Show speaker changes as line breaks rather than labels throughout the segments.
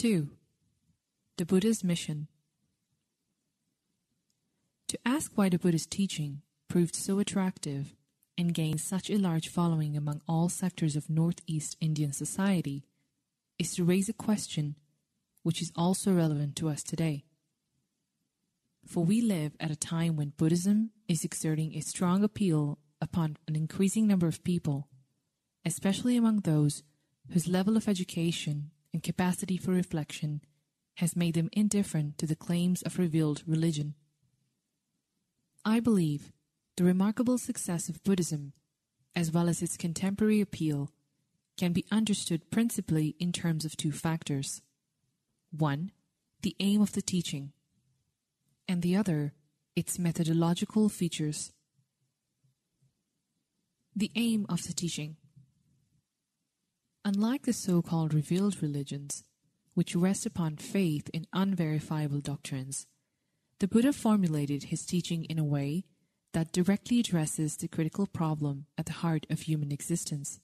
2. The Buddha's mission. To ask why the Buddha's teaching proved so attractive and gained such a large following among all sectors of Northeast Indian society is to raise a question which is also relevant to us today. For we live at a time when Buddhism is exerting a strong appeal upon an increasing number of people, especially among those whose level of education and capacity for reflection has made them indifferent to the claims of revealed religion. I believe the remarkable success of Buddhism, as well as its contemporary appeal, can be understood principally in terms of two factors. One, the aim of the teaching, and the other, its methodological features. The aim of the teaching. Unlike the so-called revealed religions, which rest upon faith in unverifiable doctrines, the Buddha formulated his teaching in a way that directly addresses the critical problem at the heart of human existence,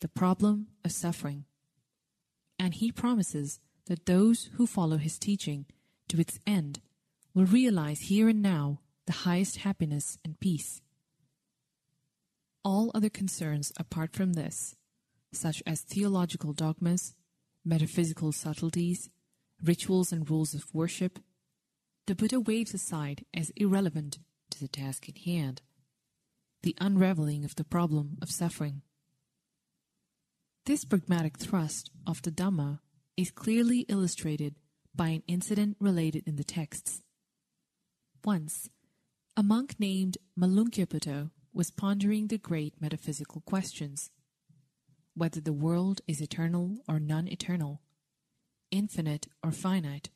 the problem of suffering. And he promises that those who follow his teaching to its end will realize here and now the highest happiness and peace. All other concerns apart from this, such as theological dogmas, metaphysical subtleties, rituals and rules of worship, the Buddha waves aside as irrelevant to the task at hand, the unraveling of the problem of suffering. This pragmatic thrust of the Dhamma is clearly illustrated by an incident related in the texts. Once, a monk named Malunkyaputta was pondering the great metaphysical questions, whether the world is eternal or non-eternal, infinite or finite,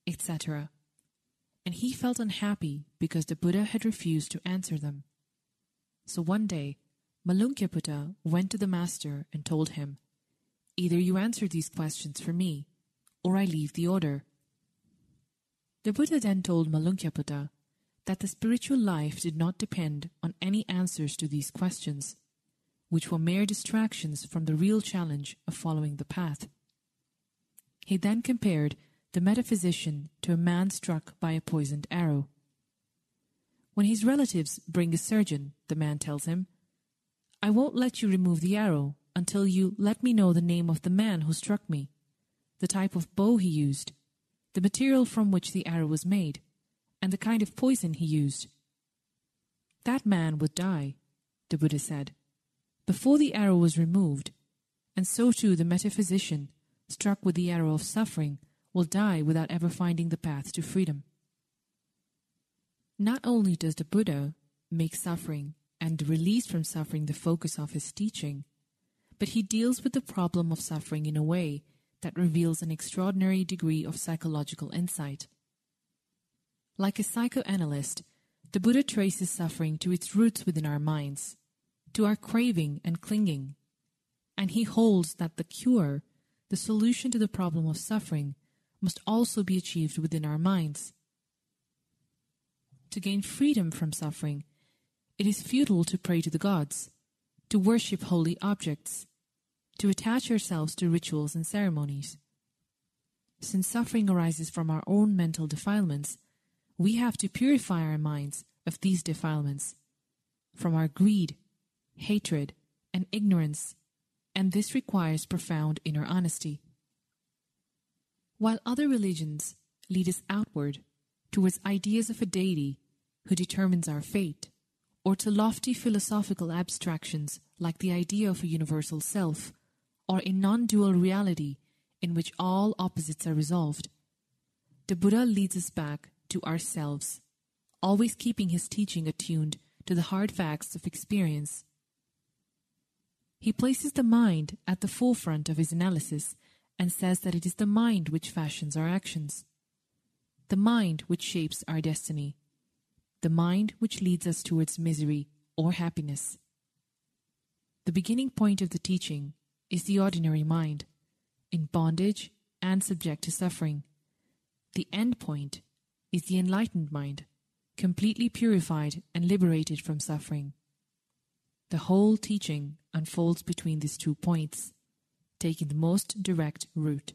etc. And he felt unhappy because the Buddha had refused to answer them. So one day, Malunkyaputta went to the master and told him, "Either you answer these questions for me, or I leave the order." The Buddha then told Malunkyaputta that the spiritual life did not depend on any answers to these questions, which were mere distractions from the real challenge of following the path. He then compared the metaphysician to a man struck by a poisoned arrow. When his relatives bring a surgeon, the man tells him, "I won't let you remove the arrow until you let me know the name of the man who struck me, the type of bow he used, the material from which the arrow was made, and the kind of poison he used." That man would die, the Buddha said, before the arrow was removed, and so too the metaphysician, struck with the arrow of suffering, will die without ever finding the path to freedom. Not only does the Buddha make suffering and the release from suffering the focus of his teaching, but he deals with the problem of suffering in a way that reveals an extraordinary degree of psychological insight. Like a psychoanalyst, the Buddha traces suffering to its roots within our minds, to our craving and clinging, and he holds that the cure, the solution to the problem of suffering, must also be achieved within our minds. To gain freedom from suffering, it is futile to pray to the gods, to worship holy objects, to attach ourselves to rituals and ceremonies. Since suffering arises from our own mental defilements, we have to purify our minds of these defilements, from our greed, hatred, and ignorance, and this requires profound inner honesty. While other religions lead us outward towards ideas of a deity who determines our fate, or to lofty philosophical abstractions like the idea of a universal self, or a non-dual reality in which all opposites are resolved, the Buddha leads us back to ourselves, always keeping his teaching attuned to the hard facts of experience. He places the mind at the forefront of his analysis and says that it is the mind which fashions our actions, the mind which shapes our destiny, the mind which leads us towards misery or happiness. The beginning point of the teaching is the ordinary mind, in bondage and subject to suffering. The end point is the enlightened mind, completely purified and liberated from suffering. The whole teaching unfolds between these 2 points, taking the most direct route.